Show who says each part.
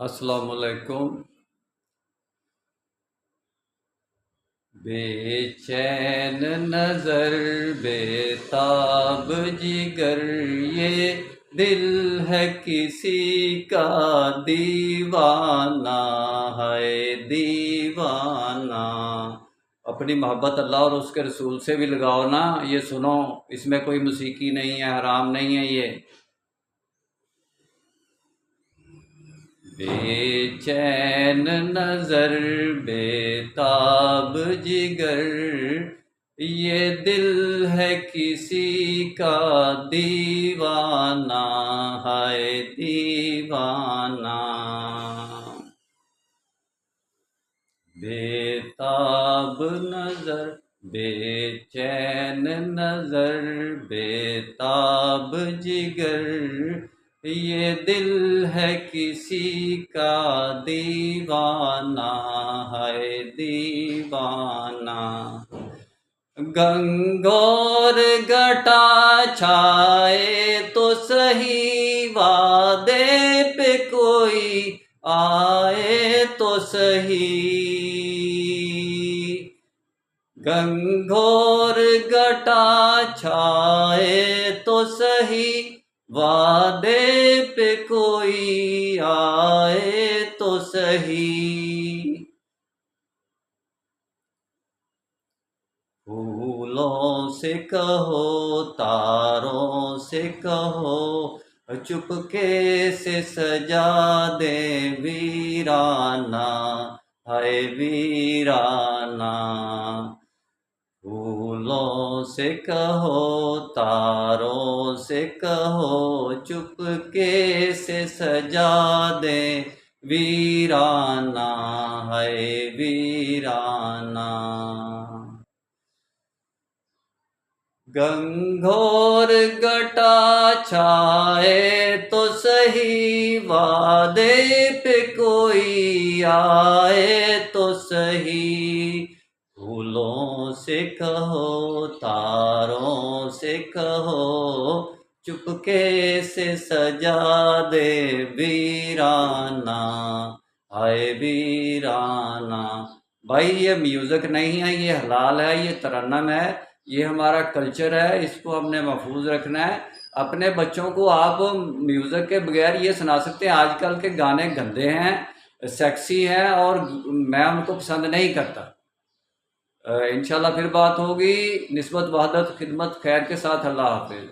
Speaker 1: अस्सलामुअलैकुम। बेचैन नजर बेताब जिगर, ये दिल है किसी का दीवाना है दीवाना। अपनी मोहब्बत अल्लाह और उसके रसूल से भी लगाओ ना। ये सुनो, इसमें कोई मौसीकी नहीं है, हराम नहीं है ये। बेचैन नजर बेताब जिगर, ये दिल है किसी का दीवाना है दीवाना। बेताब नजर बेचैन नजर बेताब जिगर, ये दिल है किसी का दीवाना है दीवाना। गंगोर घटा छाए तो सही, वादे पे कोई आए तो सही। गंगोर घटा छाए तो सही, वादे पे कोई आए तो सही। फूलों से कहो तारों से कहो, चुपके से सजा दे वीराना है वीराना। फूलों से कहो तारों से कहो, चुपके से सजा दे वीराना है वीराना। गंगोर घटा छाए तो सही, वादे पे कोई आए तो सही। फूलों से कहो तारों से कहो, चुपके से सजा दे वीराना हाय वीराना। भाई ये म्यूज़िक नहीं है, ये हलाल है, ये तरन्नम है, ये हमारा कल्चर है, इसको हमने महफूज रखना है। अपने बच्चों को आप म्यूज़िक के बगैर ये सुना सकते हैं। आजकल के गाने गंदे हैं, सेक्सी हैं और मैं उनको पसंद नहीं करता। इंशाल्लाह फिर बात होगी। निस्बत वहदत खिदमत खैर के साथ। अल्लाह हाफिज़।